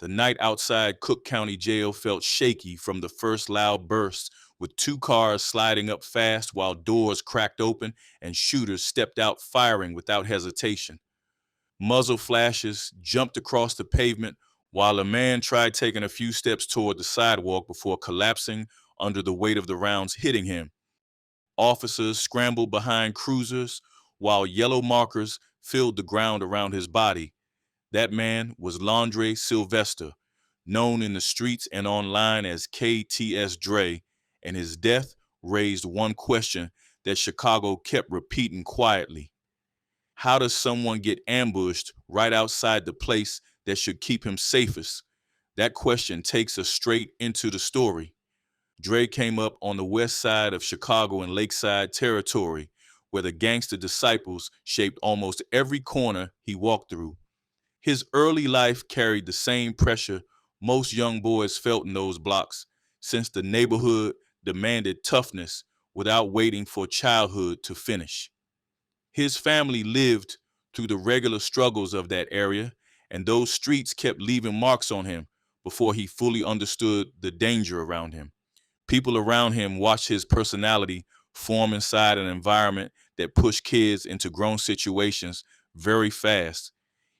The night outside Cook County Jail felt shaky from the first loud burst, with two cars sliding up fast while doors cracked open and shooters stepped out firing without hesitation. Muzzle flashes jumped across the pavement while a man tried taking a few steps toward the sidewalk before collapsing under the weight of the rounds hitting him. Officers scrambled behind cruisers while yellow markers filled the ground around his body. That man was Londre Sylvester, known in the streets and online as KTS Dre, and his death raised one question that Chicago kept repeating quietly. How does someone get ambushed right outside the place that should keep him safest? That question takes us straight into the story. Dre came up on the west side of Chicago in Lakeside territory, where the gangster disciples shaped almost every corner he walked through. His early life carried the same pressure most young boys felt in those blocks, since the neighborhood demanded toughness without waiting for childhood to finish. His family lived through the regular struggles of that area, and those streets kept leaving marks on him before he fully understood the danger around him. People around him watched his personality form inside an environment that pushed kids into grown situations very fast.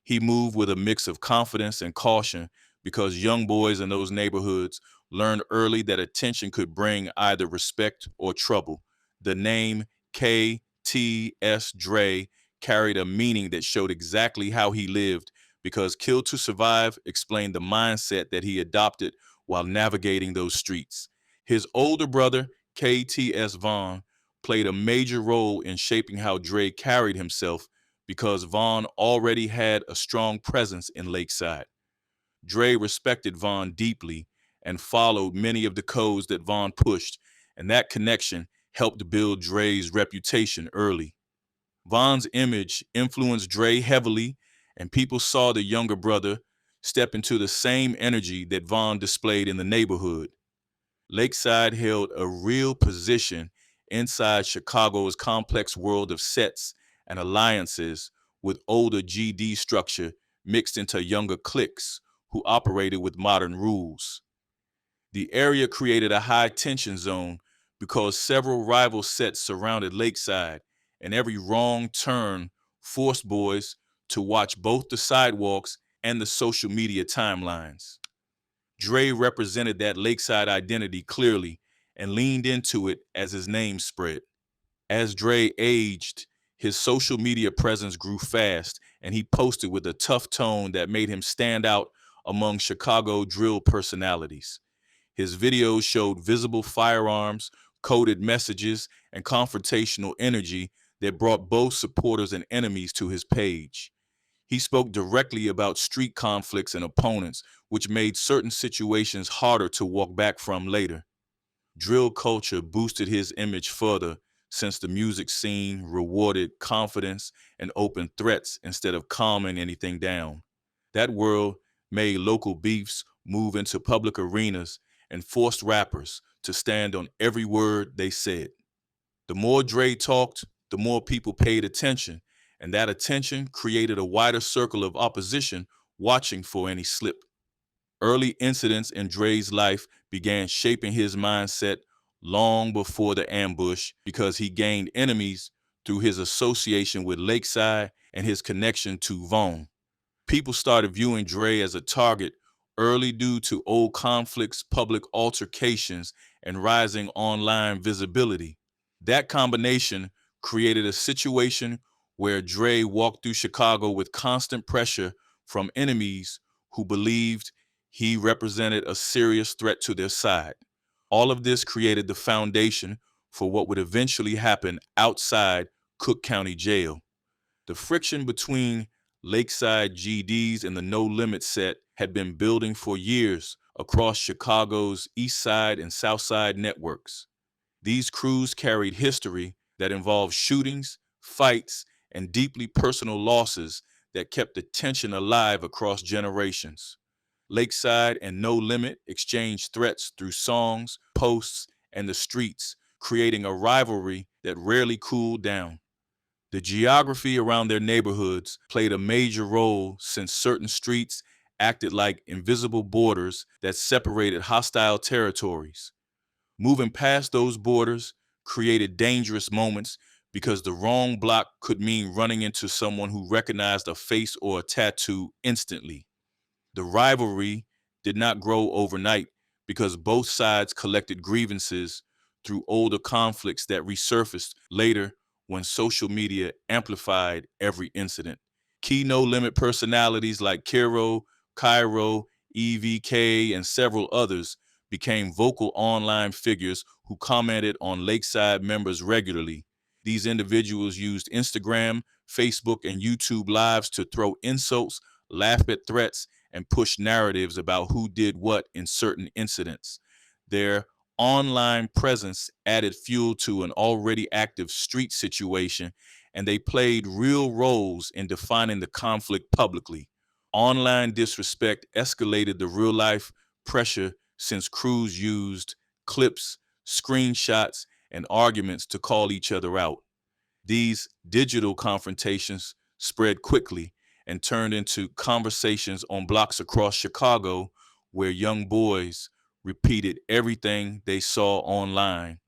He moved with a mix of confidence and caution because young boys in those neighborhoods learned early that attention could bring either respect or trouble. The name KTS Dre carried a meaning that showed exactly how he lived because Kill to Survive explained the mindset that he adopted while navigating those streets. His older brother, KTS Vaughn, played a major role in shaping how Dre carried himself because Vaughn already had a strong presence in Lakeside. Dre respected Vaughn deeply and followed many of the codes that Vaughn pushed, and that connection helped build Dre's reputation early. Vaughn's image influenced Dre heavily, and people saw the younger brother step into the same energy that Vaughn displayed in the neighborhood. Lakeside held a real position inside Chicago's complex world of sets and alliances, with older GD structure mixed into younger cliques who operated with modern rules. The area created a high tension zone because several rival sets surrounded Lakeside, and every wrong turn forced boys to watch both the sidewalks and the social media timelines. Dre represented that Lakeside identity clearly and leaned into it as his name spread. As Dre aged, his social media presence grew fast, and he posted with a tough tone that made him stand out among Chicago drill personalities. His videos showed visible firearms, coded messages, and confrontational energy that brought both supporters and enemies to his page. He spoke directly about street conflicts and opponents, which made certain situations harder to walk back from later. Drill culture boosted his image further since the music scene rewarded confidence and open threats instead of calming anything down. That world made local beefs move into public arenas and forced rappers to stand on every word they said. The more Dre talked, the more people paid attention, and that attention created a wider circle of opposition watching for any slip. Early incidents in Dre's life began shaping his mindset long before the ambush because he gained enemies through his association with Lakeside and his connection to Vaughn. People started viewing Dre as a target early due to old conflicts, public altercations, and rising online visibility. That combination created a situation where Dre walked through Chicago with constant pressure from enemies who believed he represented a serious threat to their side. All of this created the foundation for what would eventually happen outside Cook County Jail. The friction between Lakeside GDs and the No Limit set had been building for years across Chicago's East Side and South Side networks. These crews carried history that involved shootings, fights, and deeply personal losses that kept the tension alive across generations. Lakeside and No Limit exchanged threats through songs, posts, and the streets, creating a rivalry that rarely cooled down. The geography around their neighborhoods played a major role since certain streets acted like invisible borders that separated hostile territories. Moving past those borders created dangerous moments because the wrong block could mean running into someone who recognized a face or a tattoo instantly. The rivalry did not grow overnight because both sides collected grievances through older conflicts that resurfaced later when social media amplified every incident. Key No Limit personalities like Kiro, Cairo, EVK, and several others became vocal online figures who commented on Lakeside members regularly. These individuals used Instagram, Facebook, and YouTube lives to throw insults, laugh at threats, and push narratives about who did what in certain incidents. Their online presence added fuel to an already active street situation, and they played real roles in defining the conflict publicly. Online disrespect escalated the real life pressure since crews used clips, screenshots, and arguments to call each other out. These digital confrontations spread quickly and turned into conversations on blocks across Chicago where young boys repeated everything they saw online.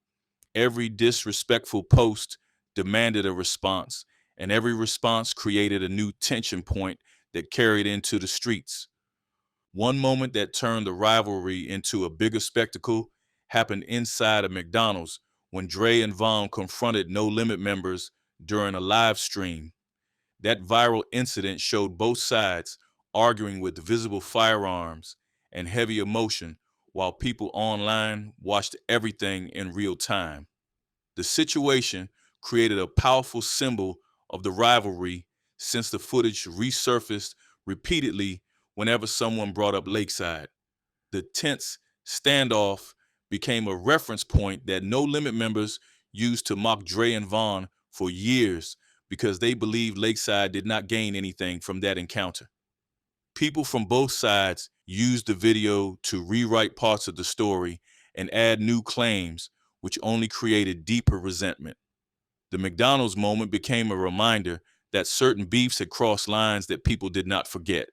Every disrespectful post demanded a response, and every response created a new tension point that carried into the streets. One moment that turned the rivalry into a bigger spectacle happened inside a McDonald's when Dre and Vaughn confronted No Limit members during a live stream. That viral incident showed both sides arguing with visible firearms and heavy emotion while people online watched everything in real time. The situation created a powerful symbol of the rivalry since the footage resurfaced repeatedly whenever someone brought up Lakeside. The tense standoff became a reference point that No Limit members used to mock Dre and Vaughn for years because they believed Lakeside did not gain anything from that encounter. People from both sides used the video to rewrite parts of the story and add new claims, which only created deeper resentment. The McDonald's moment became a reminder that certain beefs had crossed lines that people did not forget.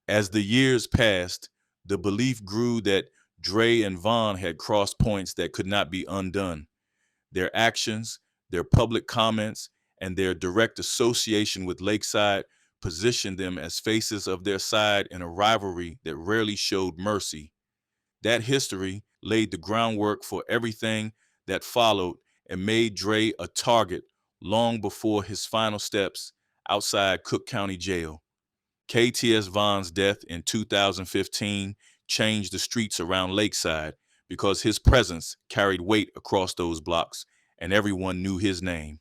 As the years passed, the belief grew that Dre and Vaughn had crossed points that could not be undone. Their actions, their public comments, and their direct association with Lakeside positioned them as faces of their side in a rivalry that rarely showed mercy. That history laid the groundwork for everything that followed and made Dre a target long before his final steps outside Cook County Jail. KTS Vaughn's death in 2015 changed the streets around Lakeside because his presence carried weight across those blocks and everyone knew his name.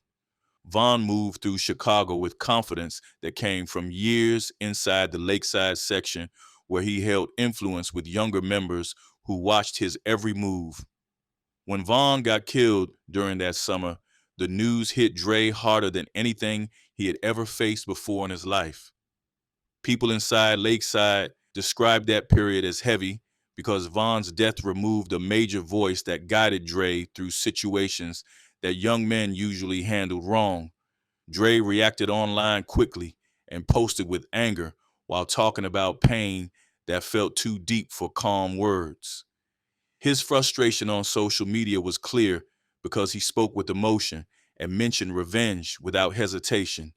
Vaughn moved through Chicago with confidence that came from years inside the Lakeside section where he held influence with younger members who watched his every move. When Vaughn got killed during that summer, the news hit Dre harder than anything he had ever faced before in his life. People inside Lakeside described that period as heavy because Vaughn's death removed a major voice that guided Dre through situations that young men usually handled wrong. Dre reacted online quickly and posted with anger while talking about pain that felt too deep for calm words. His frustration on social media was clear because he spoke with emotion and mentioned revenge without hesitation.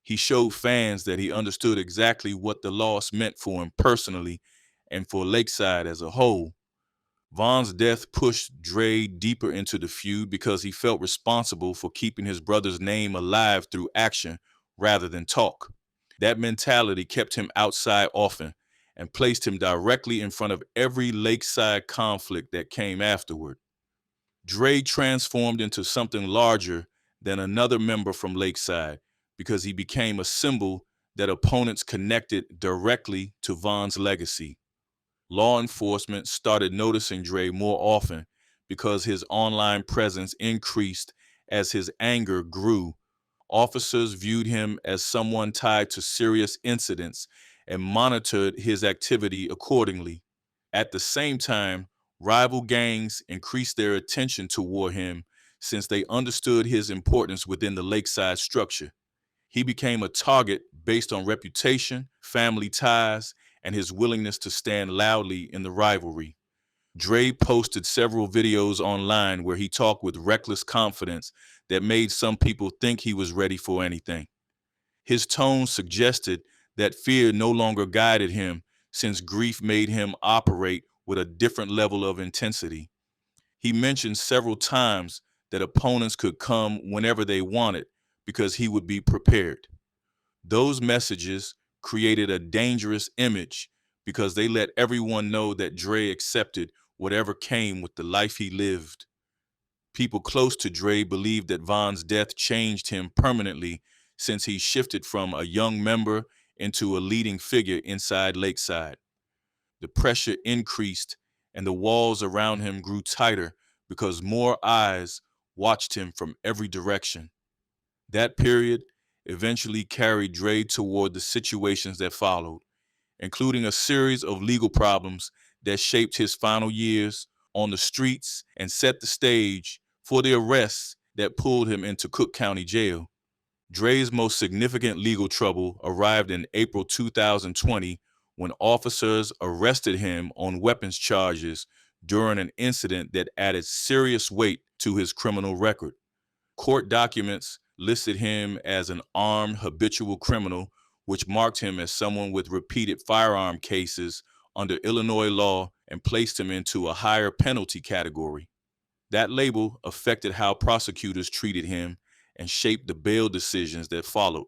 He showed fans that he understood exactly what the loss meant for him personally and for Lakeside as a whole. Vaughn's death pushed Dre deeper into the feud because he felt responsible for keeping his brother's name alive through action rather than talk. That mentality kept him outside often and placed him directly in front of every Lakeside conflict that came afterward. Dre transformed into something larger than another member from Lakeside because he became a symbol that opponents connected directly to Vaughn's legacy. Law enforcement started noticing Dre more often because his online presence increased as his anger grew. Officers viewed him as someone tied to serious incidents and monitored his activity accordingly. At the same time, rival gangs increased their attention toward him since they understood his importance within the Lakeside structure. He became a target based on reputation, family ties, and his willingness to stand loudly in the rivalry. Dre posted several videos online where he talked with reckless confidence that made some people think he was ready for anything. His tone suggested that fear no longer guided him, since grief made him operate with a different level of intensity. He mentioned several times that opponents could come whenever they wanted because he would be prepared. Those messages created a dangerous image because they let everyone know that Dre accepted whatever came with the life he lived. People close to Dre believed that Vaughn's death changed him permanently, since he shifted from a young member into a leading figure inside Lakeside. The pressure increased and the walls around him grew tighter because more eyes watched him from every direction. That period eventually carried Dre toward the situations that followed, including a series of legal problems that shaped his final years on the streets and set the stage for the arrests that pulled him into Cook County Jail. Dre's most significant legal trouble arrived in April 2020 when officers arrested him on weapons charges during an incident that added serious weight to his criminal record. Court documents listed him as an armed habitual criminal, which marked him as someone with repeated firearm cases under Illinois law and placed him into a higher penalty category. That label affected how prosecutors treated him and shaped the bail decisions that followed.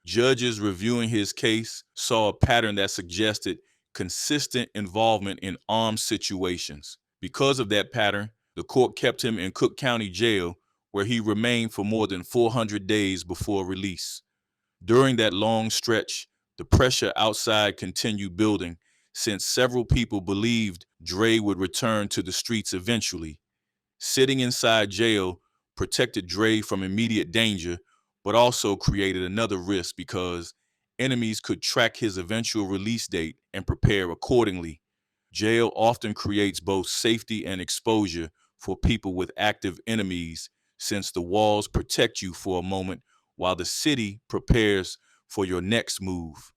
Judges reviewing his case saw a pattern that suggested consistent involvement in armed situations. Because of that pattern, the court kept him in Cook County Jail, where he remained for more than 400 days before release. During that long stretch, the pressure outside continued building, since several people believed Dre would return to the streets eventually. Sitting inside jail protected Dre from immediate danger, but also created another risk because enemies could track his eventual release date and prepare accordingly. Jail often creates both safety and exposure for people with active enemies, since the walls protect you for a moment while the city prepares for your next move.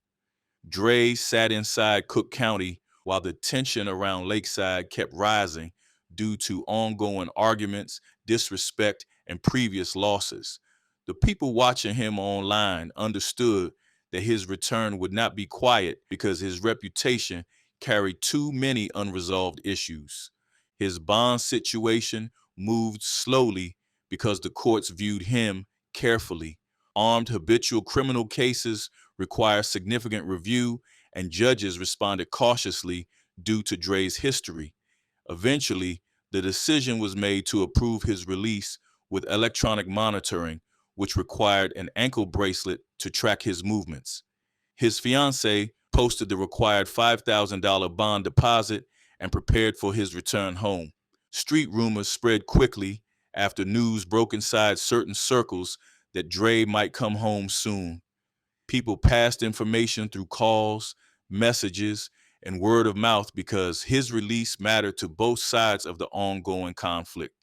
Dre sat inside Cook County while the tension around Lakeside kept rising due to ongoing arguments, disrespect, and previous losses. The people watching him online understood that his return would not be quiet because his reputation carried too many unresolved issues. His bond situation moved slowly because the courts viewed him carefully. Armed habitual criminal cases require significant review, and judges responded cautiously due to Dre's history. Eventually, the decision was made to approve his release with electronic monitoring, which required an ankle bracelet to track his movements. His fiancée posted the required $5,000 bond deposit and prepared for his return home. Street rumors spread quickly after news broke inside certain circles that Dre might come home soon. People passed information through calls, messages, and word of mouth because his release mattered to both sides of the ongoing conflict.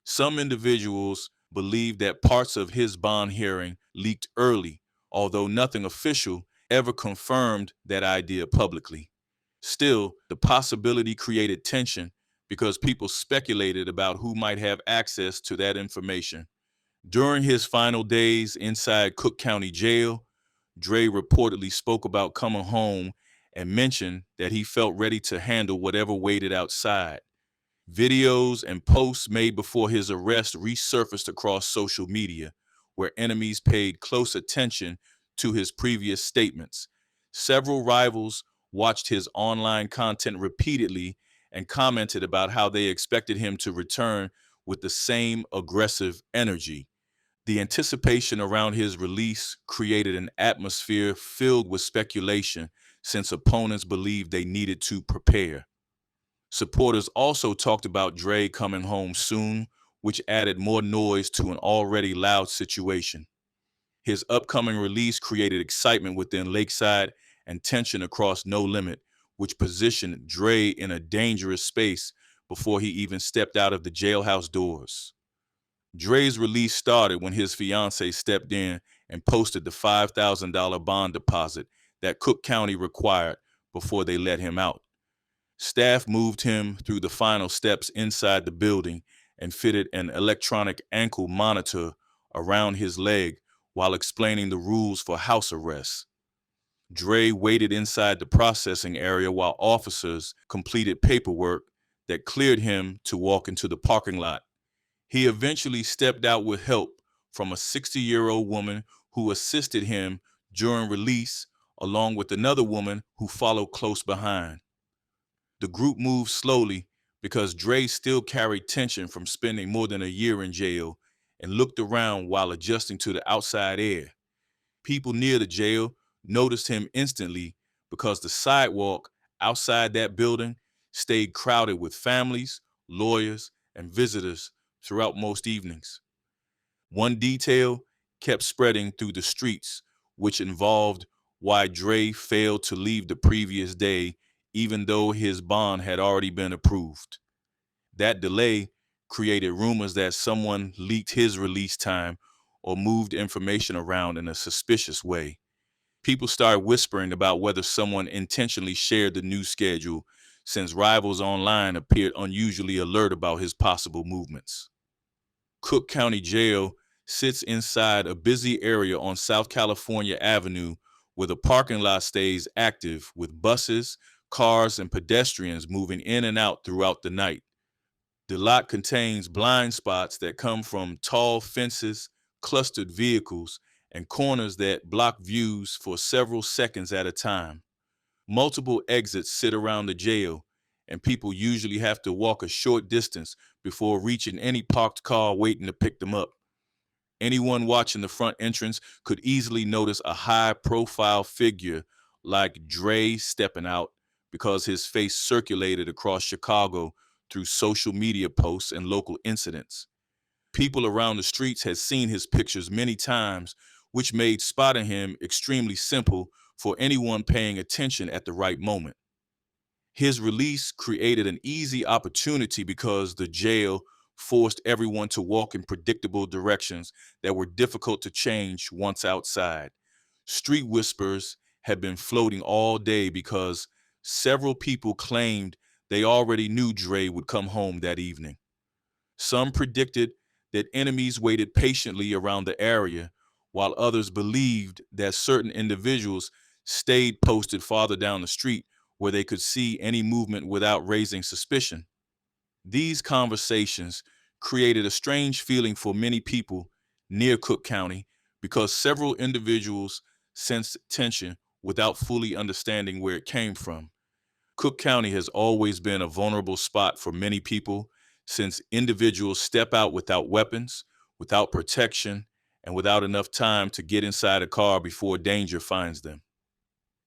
Some individuals believed that parts of his bond hearing leaked early, although nothing official ever confirmed that idea publicly. Still, the possibility created tension because people speculated about who might have access to that information. During his final days inside Cook County Jail, Dre reportedly spoke about coming home and mentioned that he felt ready to handle whatever waited outside. Videos and posts made before his arrest resurfaced across social media, where enemies paid close attention to his previous statements. Several rivals watched his online content repeatedly and commented about how they expected him to return with the same aggressive energy. The anticipation around his release created an atmosphere filled with speculation, since opponents believed they needed to prepare. Supporters also talked about Dre coming home soon, which added more noise to an already loud situation. His upcoming release created excitement within Lakeside and tension across No Limit, which positioned Dre in a dangerous space before he even stepped out of the jailhouse doors. Dre's release started when his fiancée stepped in and posted the $5,000 bond deposit that Cook County required before they let him out. Staff moved him through the final steps inside the building and fitted an electronic ankle monitor around his leg while explaining the rules for house arrest. Dre waited inside the processing area while officers completed paperwork that cleared him to walk into the parking lot. He eventually stepped out with help from a 60-year-old woman who assisted him during release, along with another woman who followed close behind. The group moved slowly because Dre still carried tension from spending more than a year in jail and looked around while adjusting to the outside air. People near the jail noticed him instantly because the sidewalk outside that building stayed crowded with families, lawyers, and visitors throughout most evenings. One detail kept spreading through the streets, which involved why Dre failed to leave the previous day, even though his bond had already been approved. That delay created rumors that someone leaked his release time or moved information around in a suspicious way. People started whispering about whether someone intentionally shared the new schedule, since rivals online appeared unusually alert about his possible movements. Cook County Jail sits inside a busy area on South California Avenue where the parking lot stays active with buses, cars, and pedestrians moving in and out throughout the night. The lot contains blind spots that come from tall fences, clustered vehicles, and corners that block views for several seconds at a time. Multiple exits sit around the jail, and people usually have to walk a short distance before reaching any parked car waiting to pick them up. Anyone watching the front entrance could easily notice a high-profile figure like Dre stepping out because his face circulated across Chicago through social media posts and local incidents. People around the streets had seen his pictures many times, which made spotting him extremely simple for anyone paying attention at the right moment. His release created an easy opportunity because the jail forced everyone to walk in predictable directions that were difficult to change once outside. Street whispers had been floating all day because several people claimed they already knew Dre would come home that evening. Some predicted that enemies waited patiently around the area, while others believed that certain individuals stayed posted farther down the street where they could see any movement without raising suspicion. These conversations created a strange feeling for many people near Cook County because several individuals sensed tension without fully understanding where it came from. Cook County has always been a vulnerable spot for many people since individuals step out without weapons, without protection, and without enough time to get inside a car before danger finds them.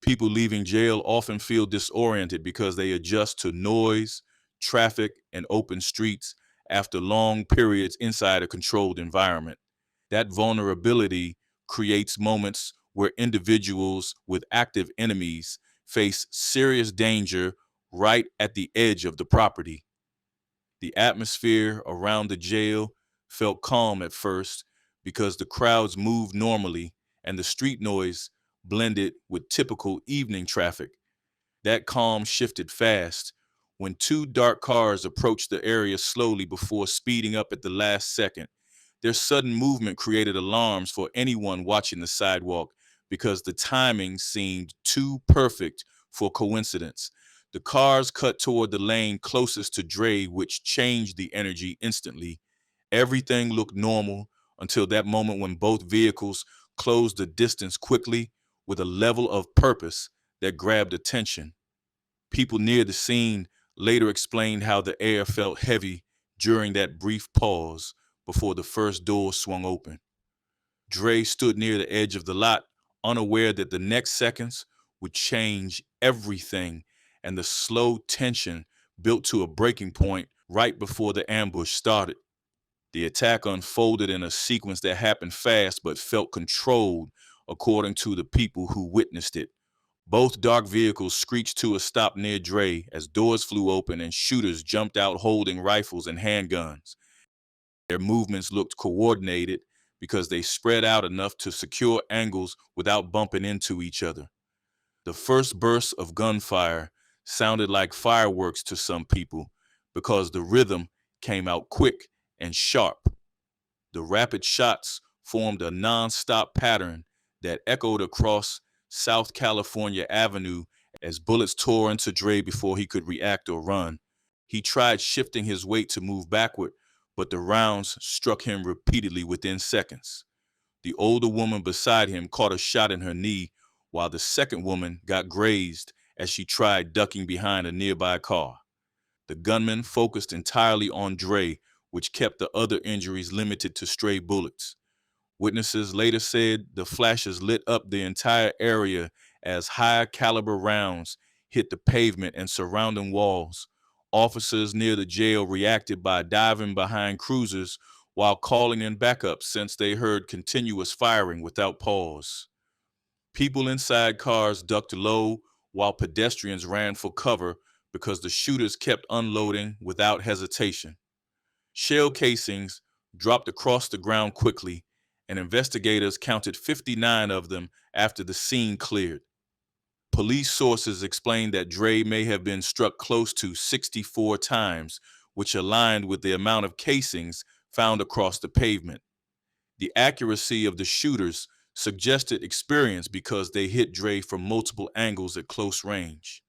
People leaving jail often feel disoriented because they adjust to noise, traffic, and open streets after long periods inside a controlled environment. That vulnerability creates moments where individuals with active enemies face serious danger right at the edge of the property. The atmosphere around the jail felt calm at first because the crowds moved normally and the street noise blended with typical evening traffic. That calm shifted fast when two dark cars approached the area slowly before speeding up at the last second. Their sudden movement created alarms for anyone watching the sidewalk because the timing seemed too perfect for coincidence. The cars cut toward the lane closest to Dre, which changed the energy instantly. Everything looked normal until that moment when both vehicles closed the distance quickly with a level of purpose that grabbed attention. People near the scene later explained how the air felt heavy during that brief pause before the first door swung open. Dre stood near the edge of the lot, unaware that the next seconds would change everything, and the slow tension built to a breaking point right before the ambush started. The attack unfolded in a sequence that happened fast but felt controlled, according to the people who witnessed it. Both dark vehicles screeched to a stop near Dre as doors flew open and shooters jumped out holding rifles and handguns. Their movements looked coordinated because they spread out enough to secure angles without bumping into each other. The first burst of gunfire sounded like fireworks to some people because the rhythm came out quick and sharp. The rapid shots formed a non-stop pattern that echoed across South California Avenue as bullets tore into Dre before he could react or run. He tried shifting his weight to move backward, but the rounds struck him repeatedly within seconds. The older woman beside him caught a shot in her knee, while the second woman got grazed as she tried ducking behind a nearby car. The gunman focused entirely on Dre, which kept the other injuries limited to stray bullets. Witnesses later said the flashes lit up the entire area as high caliber rounds hit the pavement and surrounding walls. Officers near the jail reacted by diving behind cruisers while calling in backup since they heard continuous firing without pause. People inside cars ducked low while pedestrians ran for cover because the shooters kept unloading without hesitation. Shell casings dropped across the ground quickly, and investigators counted 59 of them after the scene cleared. Police sources explained that Dre may have been struck close to 64 times, which aligned with the amount of casings found across the pavement. The accuracy of the shooters suggested experience because they hit Dre from multiple angles at close range.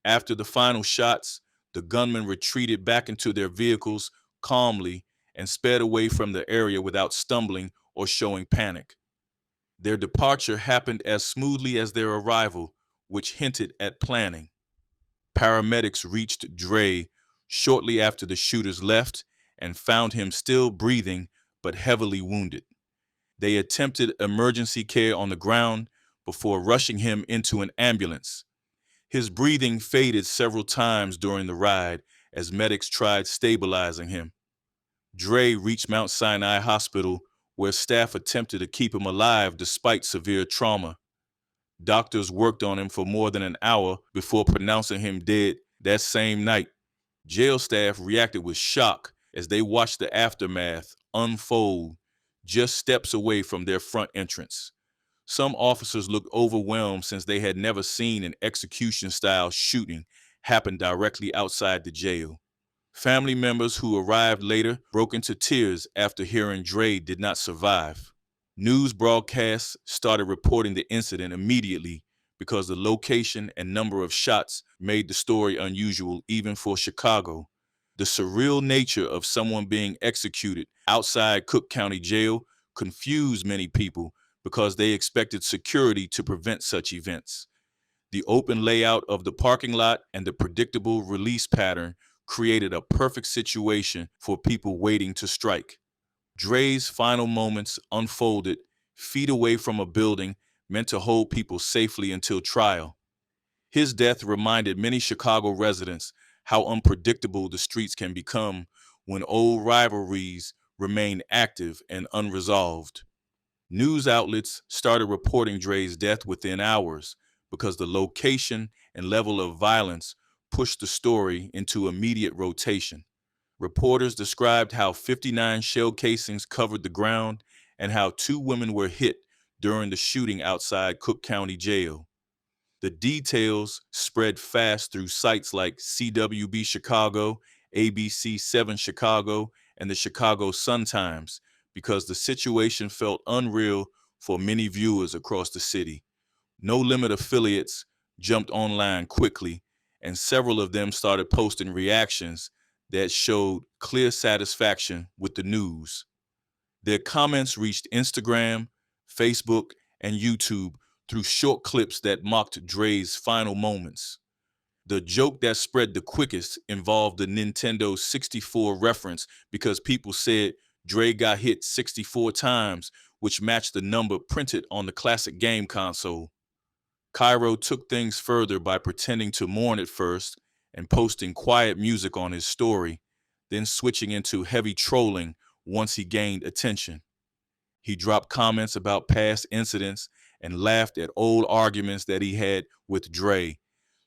After the final shots, the gunmen retreated back into their vehicles calmly and sped away from the area without stumbling or showing panic. Their departure happened as smoothly as their arrival, which hinted at planning. Paramedics reached Dre shortly after the shooters left and found him still breathing but heavily wounded. They attempted emergency care on the ground before rushing him into an ambulance. His breathing faded several times during the ride as medics tried stabilizing him. Dre reached Mount Sinai Hospital, where staff attempted to keep him alive despite severe trauma. Doctors worked on him for more than an hour before pronouncing him dead that same night. Jail staff reacted with shock as they watched the aftermath unfold just steps away from their front entrance. Some officers looked overwhelmed since they had never seen an execution-style shooting happen directly outside the jail. Family members who arrived later broke into tears after hearing Dre did not survive. News broadcasts started reporting the incident immediately because the location and number of shots made the story unusual even for Chicago. The surreal nature of someone being executed outside Cook County Jail confused many people because they expected security to prevent such events. The open layout of the parking lot and the predictable release pattern created a perfect situation for people waiting to strike. Dre's final moments unfolded feet away from a building meant to hold people safely until trial. His death reminded many Chicago residents how unpredictable the streets can become when old rivalries remain active and unresolved. News outlets started reporting Dre's death within hours because the location and level of violence pushed the story into immediate rotation. Reporters described how 59 shell casings covered the ground and how 2 women were hit during the shooting outside Cook County Jail. The details spread fast through sites like CWB Chicago, ABC 7 Chicago, and the Chicago Sun-Times because the situation felt unreal for many viewers across the city. No Limit affiliates jumped online quickly, and several of them started posting reactions that showed clear satisfaction with the news. Their comments reached Instagram, Facebook, and YouTube through short clips that mocked Dre's final moments. The joke that spread the quickest involved the Nintendo 64 reference because people said Dre got hit 64 times, which matched the number printed on the classic game console. Cairo took things further by pretending to mourn at first and posting quiet music on his story, then switching into heavy trolling once he gained attention. He dropped comments about past incidents and laughed at old arguments that he had with Dre.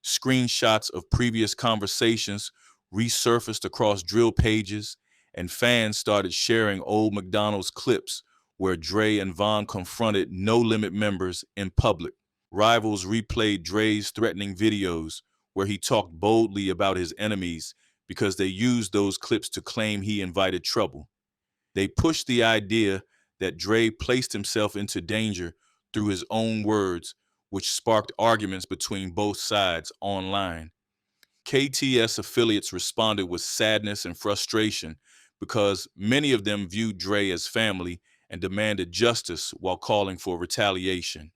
Screenshots of previous conversations resurfaced across drill pages, and fans started sharing old McDonald's clips where Dre and Vaughn confronted No Limit members in public. Rivals replayed Dre's threatening videos where he talked boldly about his enemies because they used those clips to claim he invited trouble. They pushed the idea that Dre placed himself into danger through his own words, which sparked arguments between both sides online. KTS affiliates responded with sadness and frustration because many of them viewed Dre as family and demanded justice while calling for retaliation.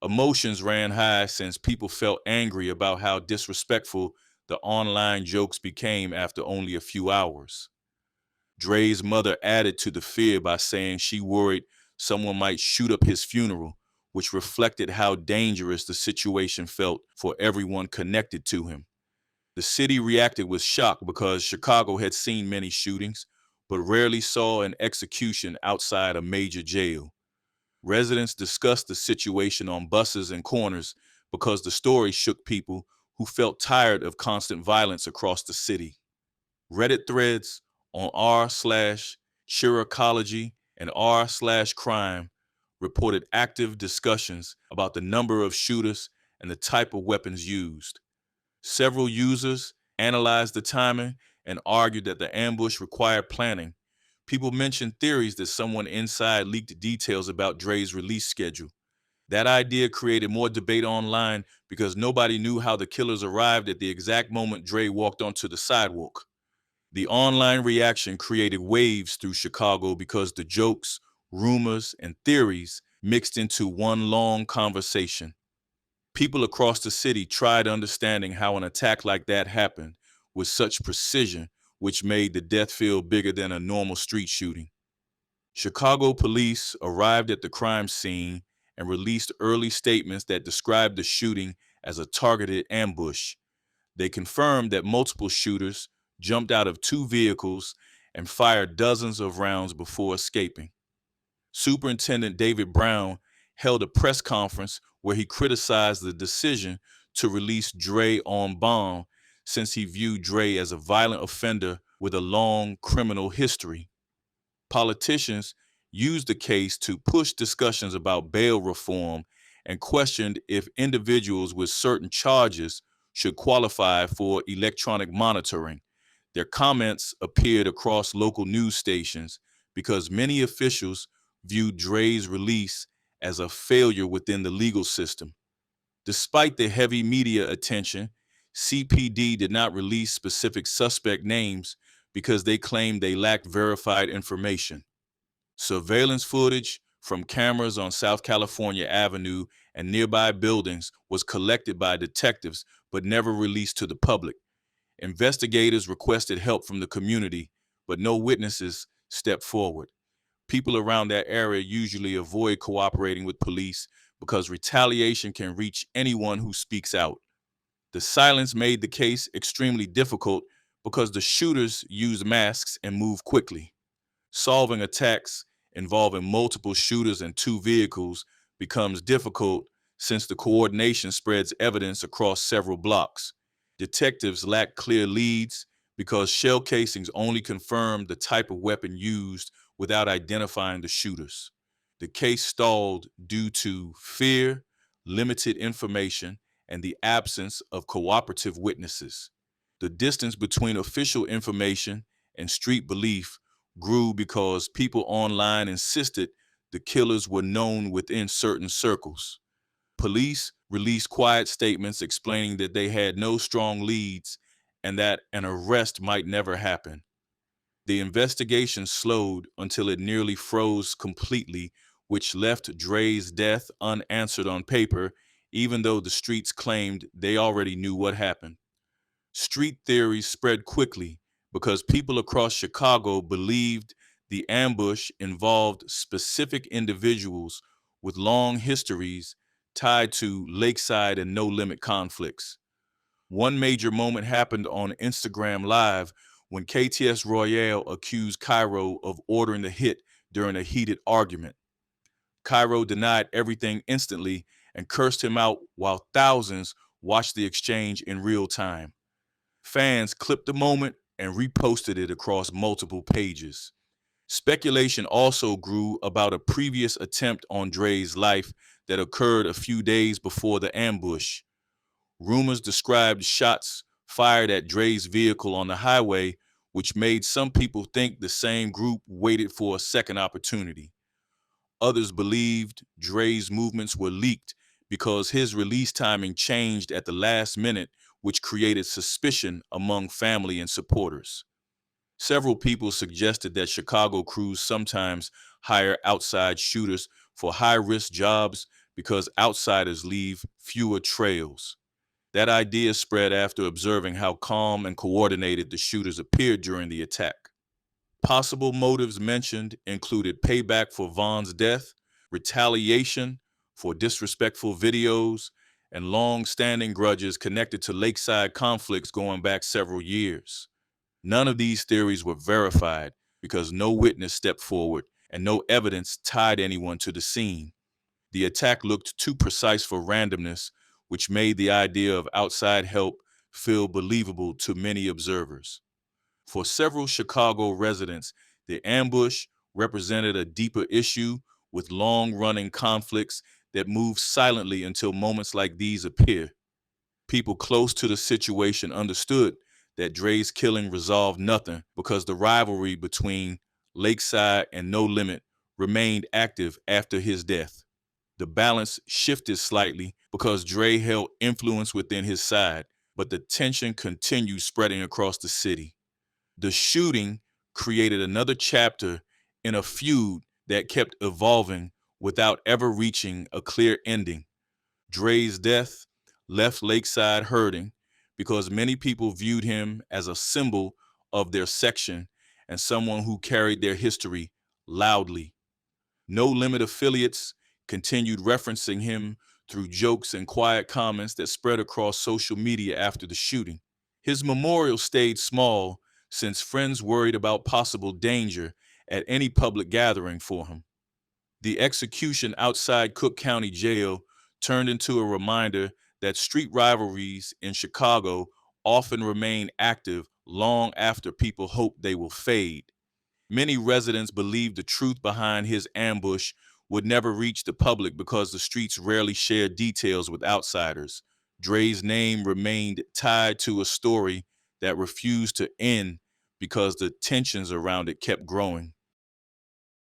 Emotions ran high since people felt angry about how disrespectful the online jokes became after only a few hours. Dre's mother added to the fear by saying she worried someone might shoot up his funeral, which reflected how dangerous the situation felt for everyone connected to him. The city reacted with shock because Chicago had seen many shootings, but rarely saw an execution outside a major jail. Residents discussed the situation on buses and corners because the story shook people who felt tired of constant violence across the city. Reddit threads on r/Chiricology and r/crime reported active discussions about the number of shooters and the type of weapons used. Several users analyzed the timing and argued that the ambush required planning. People mentioned theories that someone inside leaked details about Dre's release schedule. That idea created more debate online because nobody knew how the killers arrived at the exact moment Dre walked onto the sidewalk. The online reaction created waves through Chicago because the jokes, rumors, and theories mixed into one long conversation. People across the city tried understanding how an attack like that happened with such precision, which made the death feel bigger than a normal street shooting. Chicago police arrived at the crime scene and released early statements that described the shooting as a targeted ambush. They confirmed that multiple shooters jumped out of two vehicles and fired dozens of rounds before escaping. Superintendent David Brown held a press conference where he criticized the decision to release Dre on bond since he viewed Dre as a violent offender with a long criminal history. Politicians used the case to push discussions about bail reform and questioned if individuals with certain charges should qualify for electronic monitoring. Their comments appeared across local news stations because many officials viewed Dre's release as a failure within the legal system. Despite the heavy media attention, CPD did not release specific suspect names because they claimed they lacked verified information. Surveillance footage from cameras on South California Avenue and nearby buildings was collected by detectives but never released to the public. Investigators requested help from the community, but no witnesses stepped forward. People around that area usually avoid cooperating with police because retaliation can reach anyone who speaks out. The silence made the case extremely difficult because the shooters used masks and moved quickly. Solving attacks involving multiple shooters and two vehicles becomes difficult since the coordination spreads evidence across several blocks. Detectives lack clear leads because shell casings only confirm the type of weapon used without identifying the shooters. The case stalled due to fear, limited information, and the absence of cooperative witnesses. The distance between official information and street belief grew because people online insisted the killers were known within certain circles. Police released quiet statements explaining that they had no strong leads and that an arrest might never happen. The investigation slowed until it nearly froze completely, which left Dre's death unanswered on paper, even though the streets claimed they already knew what happened. Street theories spread quickly because people across Chicago believed the ambush involved specific individuals with long histories tied to lakeside and no limit conflicts. One major moment happened on Instagram Live when KTS Royale accused Cairo of ordering the hit during a heated argument. Cairo denied everything instantly and cursed him out while thousands watched the exchange in real time. Fans clipped the moment and reposted it across multiple pages. Speculation also grew about a previous attempt on Dre's life that occurred a few days before the ambush. Rumors described shots fired at Dre's vehicle on the highway, which made some people think the same group waited for a second opportunity. Others believed Dre's movements were leaked because his release timing changed at the last minute, which created suspicion among family and supporters. Several people suggested that Chicago crews sometimes hire outside shooters for high-risk jobs because outsiders leave fewer trails. That idea spread after observing how calm and coordinated the shooters appeared during the attack. Possible motives mentioned included payback for Vaughn's death, retaliation for disrespectful videos, and long-standing grudges connected to lakeside conflicts going back several years. None of these theories were verified because no witness stepped forward and no evidence tied anyone to the scene. The attack looked too precise for randomness, which made the idea of outside help feel believable to many observers. For several Chicago residents, the ambush represented a deeper issue with long-running conflicts that move silently until moments like these appear. People close to the situation understood that Dre's killing resolved nothing because the rivalry between Lakeside and No Limit remained active after his death. The balance shifted slightly because Dre held influence within his side, but the tension continued spreading across the city. The shooting created another chapter in a feud that kept evolving without ever reaching a clear ending. Dre's death left Lakeside hurting because many people viewed him as a symbol of their section and someone who carried their history loudly. No Limit affiliates continued referencing him through jokes and quiet comments that spread across social media after the shooting. His memorial stayed small since friends worried about possible danger at any public gathering for him. The execution outside Cook County Jail turned into a reminder that street rivalries in Chicago often remain active long after people hope they will fade. Many residents believed the truth behind his ambush would never reach the public because the streets rarely shared details with outsiders. Dre's name remained tied to a story that refused to end because the tensions around it kept growing.